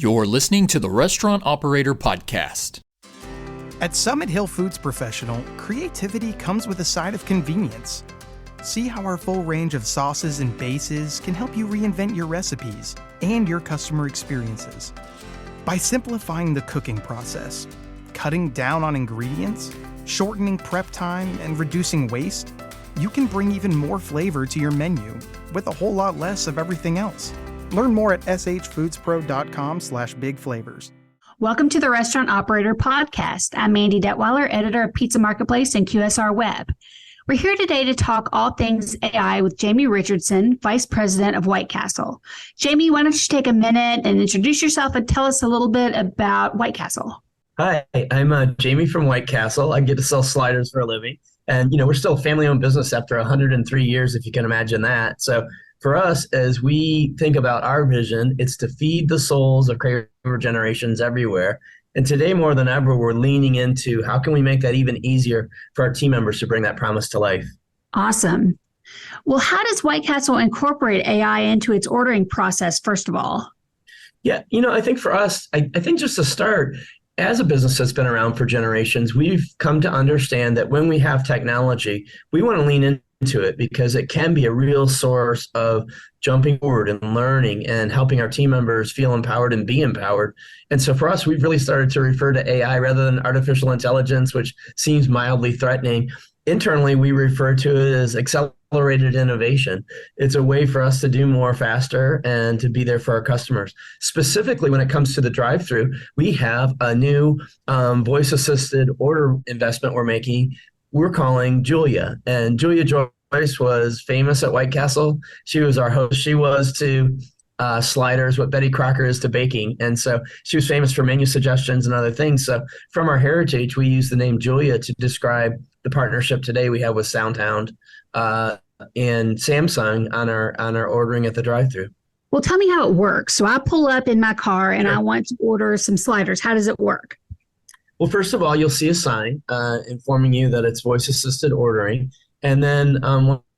You're listening to the Restaurant Operator Podcast. At Summit Hill Foods Professional, creativity comes with a side of convenience. See how our full range of sauces and bases can help you reinvent your recipes and your customer experiences. By simplifying the cooking process, cutting down on ingredients, shortening prep time, and reducing waste, you can bring even more flavor to your menu with a whole lot less of everything else. Learn more at shfoodspro.com/bigflavors. Welcome to the Restaurant Operator Podcast. I'm Mandy, Detwiler, editor of Pizza Marketplace and QSRweb. We're here today to talk all things AI with Jamie Richardson, Vice President of White Castle. Jamie, why don't you take a minute and introduce yourself and tell us a little bit about White Castle? Hi, I'm Jamie from White Castle. I get to sell sliders for a living. And, we're still a family-owned business after 103 years, if you can imagine that. So for us, as we think about our vision, it's to feed the souls of craver generations everywhere. And today, more than ever, we're leaning into how can we make that even easier for our team members to bring that promise to life. Awesome. Well, how does White Castle incorporate AI into its ordering process, first of all? Yeah, I think for us, I think just to start, as a business that's been around for generations, we've come to understand that when we have technology, we want to lean into it because it can be a real source of jumping forward and learning and helping our team members feel empowered and be empowered. And so for us, we've really started to refer to AI rather than artificial intelligence, which seems mildly threatening. Internally, we refer to it as accelerated innovation. It's a way for us to do more faster and to be there for our customers. Specifically, when it comes to the drive-thru, we have a new voice-assisted order investment we're making. We're calling Julia. And Julia Joyce was famous at White Castle. She was our host. She was to sliders what Betty Crocker is to baking. And so she was famous for menu suggestions and other things. So from our heritage, we use the name Julia to describe the partnership today we have with SoundHound and Samsung on our ordering at the drive-thru. Well, tell me how it works. So I pull up in my car and I want to order some sliders. How does it work? Well, first of all, you'll see a sign informing you that it's voice-assisted ordering. And then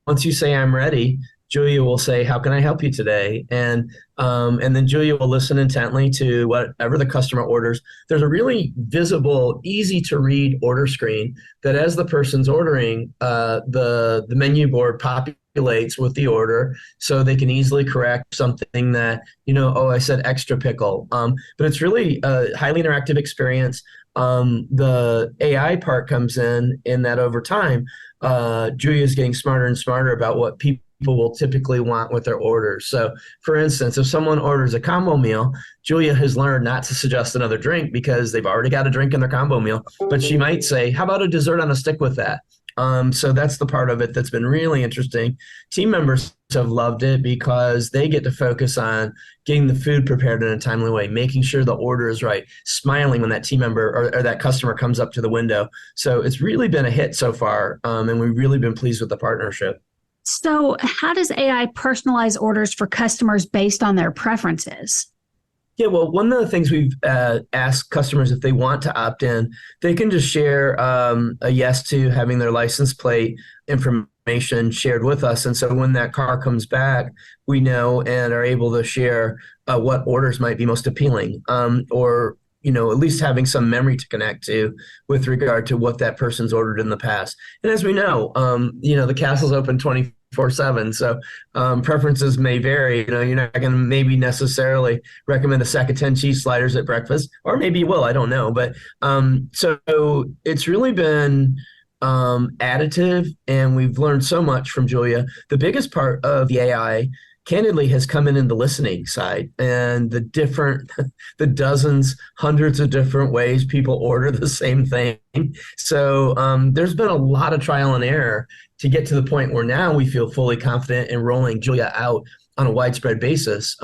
once you say, I'm ready, Julia will say, how can I help you today? And then Julia will listen intently to whatever the customer orders. There's a really visible, easy to read order screen that as the person's ordering, the menu board populates with the order so they can easily correct something that, I said extra pickle. But it's really a highly interactive experience. The AI part comes in that over time, Julia's getting smarter and smarter about what people will typically want with their orders. So, for instance, if someone orders a combo meal, Julia has learned not to suggest another drink because they've already got a drink in their combo meal, but she might say, how about a dessert on a stick with that? So that's the part of it that's been really interesting. Team members have loved it because they get to focus on getting the food prepared in a timely way, making sure the order is right, smiling when that team member or that customer comes up to the window. So it's really been a hit so far, and we've really been pleased with the partnership. So how does AI personalize orders for customers based on their preferences? Yeah, well, one of the things we've asked customers if they want to opt in, they can just share a yes to having their license plate information shared with us. And so when that car comes back, we know and are able to share what orders might be most appealing or at least having some memory to connect to with regard to what that person's ordered in the past. And as we know, the castle's open 24/7, so preferences may vary. You're not going to maybe necessarily recommend a sack of 10 cheese sliders at breakfast, or maybe you will, I don't know. But so it's really been additive, and we've learned so much from Julia. The biggest part of the AI candidly has come in the listening side and the dozens, hundreds of different ways people order the same thing. So there's been a lot of trial and error to get to the point where now we feel fully confident in rolling Julia out on a widespread basis.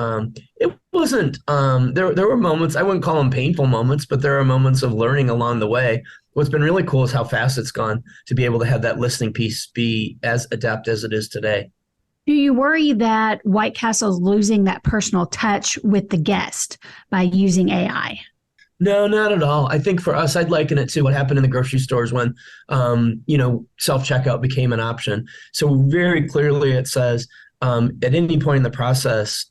It wasn't, there were moments, I wouldn't call them painful moments, but there are moments of learning along the way. What's been really cool is how fast it's gone to be able to have that listening piece be as adept as it is today. Do you worry that White Castle's losing that personal touch with the guest by using AI? No, not at all. I think for us, I'd liken it to what happened in the grocery stores when, self-checkout became an option. So very clearly it says at any point in the process,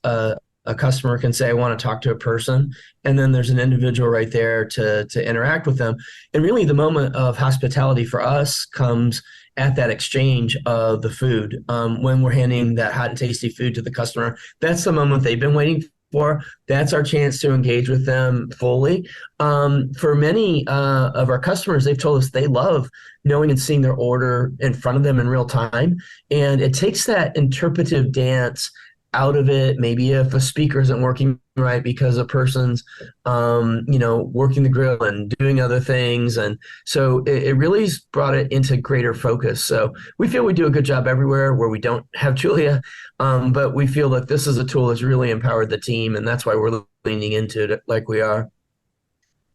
a customer can say, I want to talk to a person, and then there's an individual right there to interact with them. And really the moment of hospitality for us comes at that exchange of the food. When we're handing that hot and tasty food to the customer, that's the moment they've been waiting for. That's our chance to engage with them fully. For many of our customers, they've told us they love knowing and seeing their order in front of them in real time. And it takes that interpretive dance out of it. Maybe if a speaker isn't working right because a person's, working the grill and doing other things. And so it really brought it into greater focus. So we feel we do a good job everywhere where we don't have Julia, but we feel that this is a tool that's really empowered the team. And that's why we're leaning into it like we are.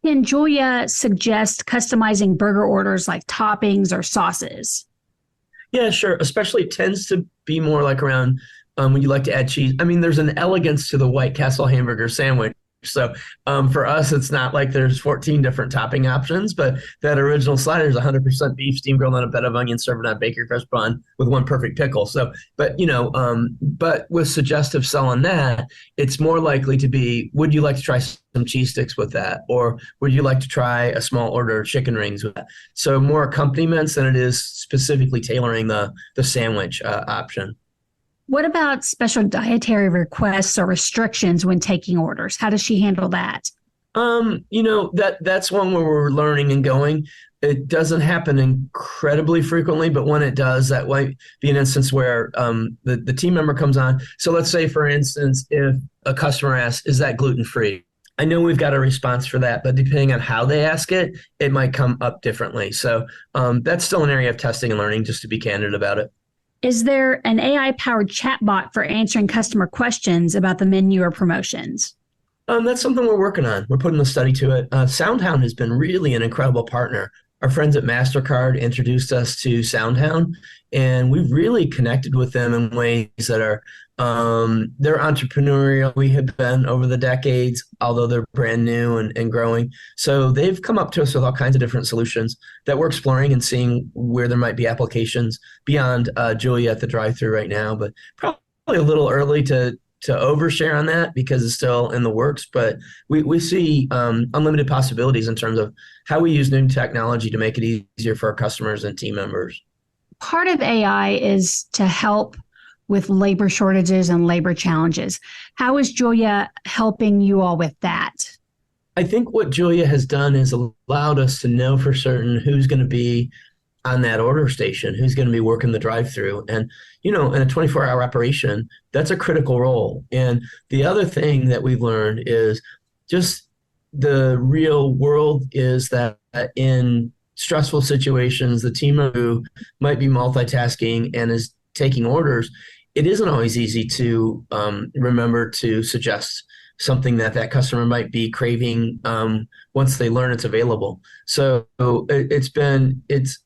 Can Julia suggest customizing burger orders like toppings or sauces? Yeah, sure. Especially it tends to be more like around when you like to add cheese. I mean, there's an elegance to the White Castle hamburger sandwich. So for us, it's not like there's 14 different topping options, but that original slider is 100% beef, steam grilled on a bed of onions, served on a bakery fresh bun with one perfect pickle. So, but with suggestive selling that, it's more likely to be, would you like to try some cheese sticks with that? Or would you like to try a small order of chicken rings with that? So more accompaniments than it is specifically tailoring the sandwich option. What about special dietary requests or restrictions when taking orders? How does she handle that? That's one where we're learning and going. It doesn't happen incredibly frequently, but when it does, that might be an instance where the team member comes on. So let's say, for instance, if a customer asks, is that gluten-free? I know we've got a response for that, but depending on how they ask it, it might come up differently. So that's still an area of testing and learning, just to be candid about it. Is there an AI-powered chatbot for answering customer questions about the menu or promotions? That's something we're working on. We're putting a study to it. SoundHound has been really an incredible partner. Our friends at MasterCard introduced us to SoundHound, and we've really connected with them in ways that are they're entrepreneurial. We have been over the decades, although they're brand new and growing. So they've come up to us with all kinds of different solutions that we're exploring and seeing where there might be applications beyond Julia at the drive-thru right now. But probably a little early to overshare on that because it's still in the works. But we see unlimited possibilities in terms of how we use new technology to make it easier for our customers and team members. Part of AI is to help with labor shortages and labor challenges. How is Julia helping you all with that? I think what Julia has done is allowed us to know for certain who's going to be on that order station, who's going to be working the drive-through. And, in a 24-hour operation, that's a critical role. And the other thing that we've learned is just the real world is that in stressful situations, the team who might be multitasking and is taking orders, it isn't always easy to remember to suggest something that customer might be craving once they learn it's available. So it's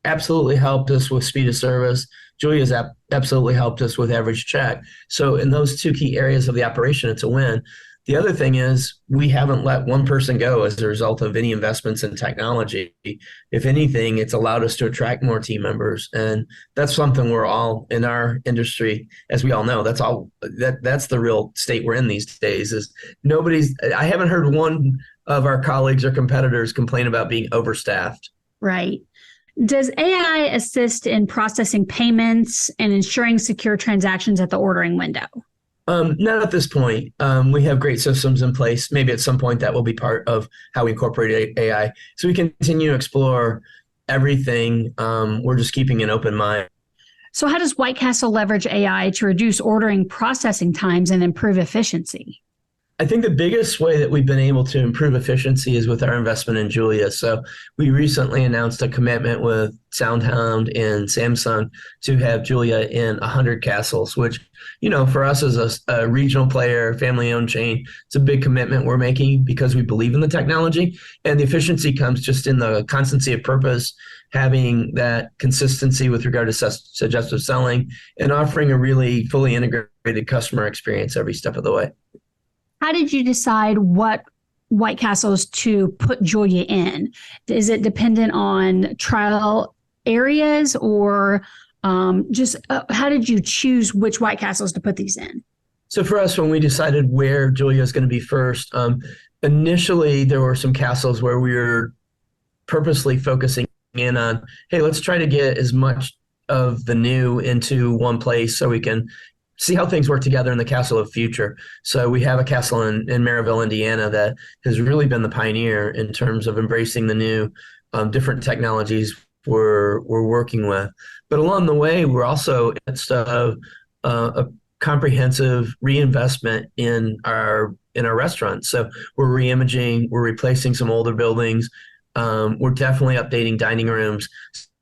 absolutely helped us with speed of service. Julia's absolutely helped us with average check. So in those two key areas of the operation, it's a win. The other thing is we haven't let one person go as a result of any investments in technology. If anything, it's allowed us to attract more team members. And that's something we're all in our industry, as we all know, that's the real state we're in these days is I haven't heard one of our colleagues or competitors complain about being overstaffed. Right. Does AI assist in processing payments and ensuring secure transactions at the ordering window? Not at this point. We have great systems in place. Maybe at some point that will be part of how we incorporate AI. So we continue to explore everything. We're just keeping an open mind. So how does White Castle leverage AI to reduce ordering processing times and improve efficiency? I think the biggest way that we've been able to improve efficiency is with our investment in Julia. So we recently announced a commitment with SoundHound and Samsung to have Julia in 100 castles, which, for us as a regional player, family-owned chain, it's a big commitment we're making because we believe in the technology. And the efficiency comes just in the constancy of purpose, having that consistency with regard to suggestive selling, and offering a really fully integrated customer experience every step of the way. How did you decide what White Castles to put Julia in? Is it dependent on trial areas or how did you choose which White Castles to put these in? So for us, when we decided where Julia is going to be first, initially there were some castles where we were purposely focusing in on, hey, let's try to get as much of the new into one place so we can see how things work together in the castle of future. So we have a castle in Maryville, Indiana that has really been the pioneer in terms of embracing the new different technologies we're working with. But along the way, we're also in the midst of a comprehensive reinvestment in our restaurants. So we're reimaging, we're replacing some older buildings. We're definitely updating dining rooms.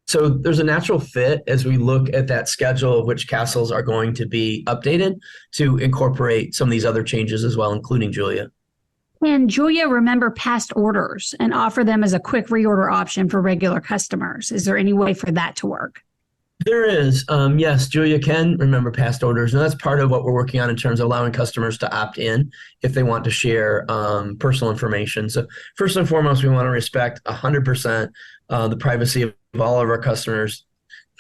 So there's a natural fit as we look at that schedule of which castles are going to be updated to incorporate some of these other changes as well, including Julia. Can Julia remember past orders and offer them as a quick reorder option for regular customers? Is there any way for that to work? There is. Yes, Julia can remember past orders, and that's part of what we're working on in terms of allowing customers to opt in if they want to share personal information. So first and foremost, we want to respect 100% the privacy of all of our customers.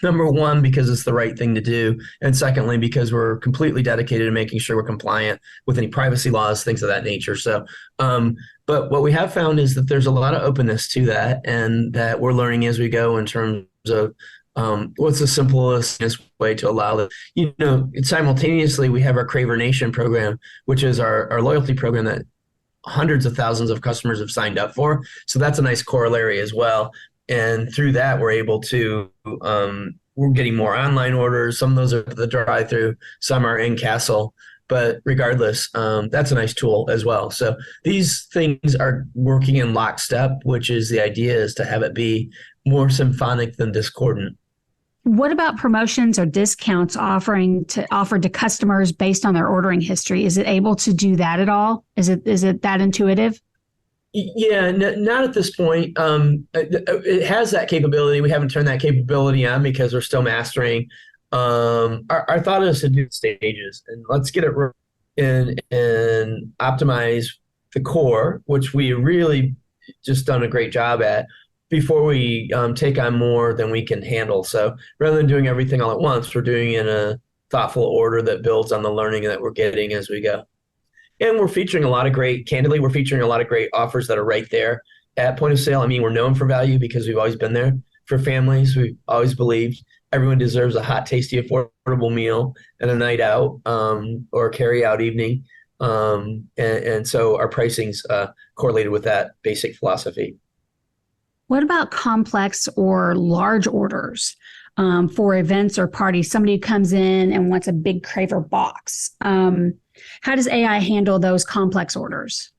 Number one, because it's the right thing to do. And secondly, because we're completely dedicated to making sure we're compliant with any privacy laws, things of that nature. So, but what we have found is that there's a lot of openness to that, and that we're learning as we go in terms of what's the simplest way to allow that. Simultaneously, we have our Craver Nation program, which is our loyalty program that hundreds of thousands of customers have signed up for. So that's a nice corollary as well. And through that, we're able to, we're getting more online orders. Some of those are the drive-through, some are in castle. But regardless, that's a nice tool as well. So these things are working in lockstep, which is the idea is to have it be more symphonic than discordant. What about promotions or discounts offered to customers based on their ordering history? Is it able to do that at all? Is it that intuitive? Yeah, not at this point. It has that capability. We haven't turned that capability on because we're still mastering. Our thought is to do stages, and let's get it and optimize the core, which we really just done a great job at, before we take on more than we can handle. So rather than doing everything all at once, we're doing it in a thoughtful order that builds on the learning that we're getting as we go. And we're featuring a lot of great offers that are right there at point of sale. I mean, we're known for value because we've always been there for families. We've always believed everyone deserves a hot, tasty, affordable meal and a night out or carry out evening. And so our pricing's correlated with that basic philosophy. What about complex or large orders for events or parties? Somebody comes in and wants a big Craver box. How does AI handle those complex orders?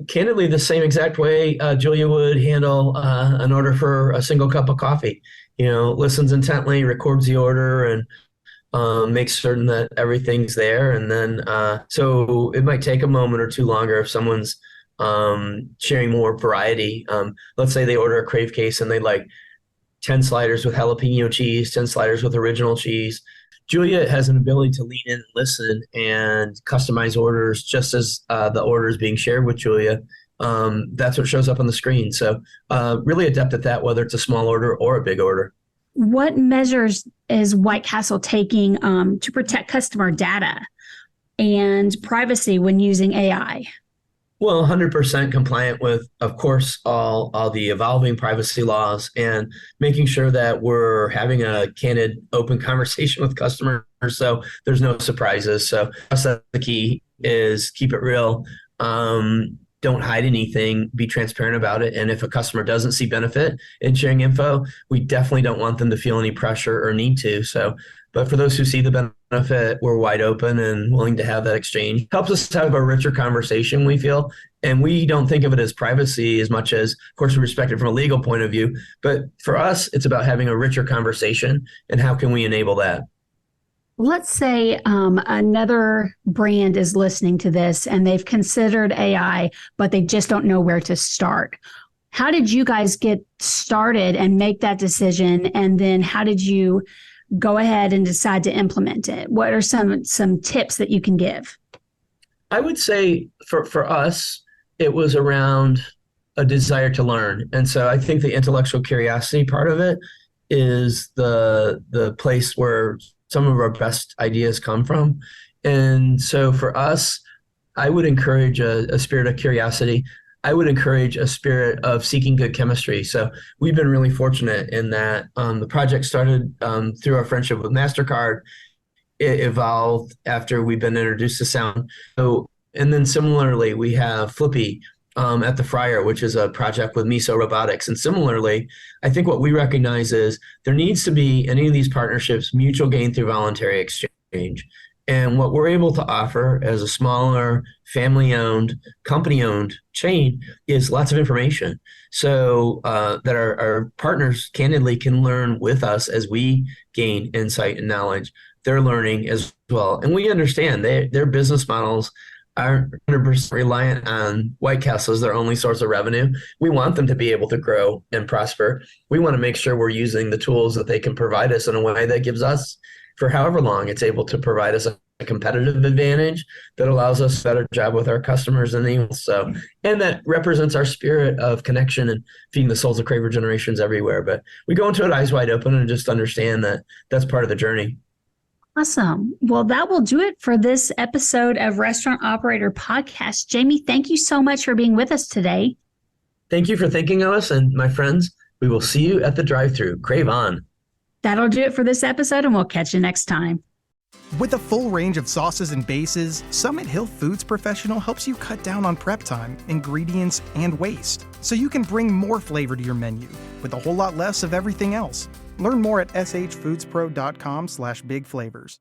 Candidly, the same exact way Julia would handle an order for a single cup of coffee. Listens intently, records the order, and makes certain that everything's there. And then, so it might take a moment or two longer if someone's sharing more variety. Let's say they order a Crave case and they like 10 sliders with jalapeno cheese, 10 sliders with original cheese. Julia has an ability to lean in and listen and customize orders just as the order is being shared with Julia. That's what shows up on the screen. So really adept at that, whether it's a small order or a big order. What measures is White Castle taking to protect customer data and privacy when using AI? Well, 100% compliant with, of course, all the evolving privacy laws, and making sure that we're having a candid, open conversation with customers so there's no surprises. So that's the key, is keep it real. Don't hide anything, be transparent about it. And if a customer doesn't see benefit in sharing info, we definitely don't want them to feel any pressure or need to. But for those who see the benefit, we're wide open and willing to have that exchange. Helps us have a richer conversation, we feel. And we don't think of it as privacy as much as, of course, we respect it from a legal point of view. But for us, it's about having a richer conversation and how can we enable that? Let's say another brand is listening to this and they've considered AI, but they just don't know where to start. How did you guys get started and make that decision? And then how did you go ahead and decide to implement it? What are some tips that you can give? I would say for us, it was around a desire to learn. And so I think the intellectual curiosity part of it is the place where some of our best ideas come from. And so for us, I would encourage a spirit of curiosity. I would encourage a spirit of seeking good chemistry. So we've been really fortunate in that the project started through our friendship with MasterCard. It evolved after we've been introduced to sound. So, and then similarly, we have Flippy at the Fryer, which is a project with Miso Robotics. And similarly, I think what we recognize is there needs to be any of these partnerships mutual gain through voluntary exchange. And what we're able to offer as a smaller, family-owned, company-owned chain is lots of information so that our partners candidly can learn with us as we gain insight and knowledge. They're learning as well. And we understand their business models aren't 100% reliant on White Castle as their only source of revenue. We want them to be able to grow and prosper. We want to make sure we're using the tools that they can provide us in a way that gives us, for however long it's able to provide us a competitive advantage that allows us a better job with our customers and anyone else. So, and that represents our spirit of connection and feeding the souls of craver generations everywhere. But we go into it eyes wide open and just understand that that's part of the journey. Awesome. Well, that will do it for this episode of Restaurant Operator Podcast. Jamie, thank you so much for being with us today. Thank you for thinking of us. And my friends, we will see you at the drive-thru. Crave on. That'll do it for this episode, and we'll catch you next time. With a full range of sauces and bases, Summit Hill Foods Professional helps you cut down on prep time, ingredients, and waste, so you can bring more flavor to your menu with a whole lot less of everything else. Learn more at shfoodspro.com/bigflavors.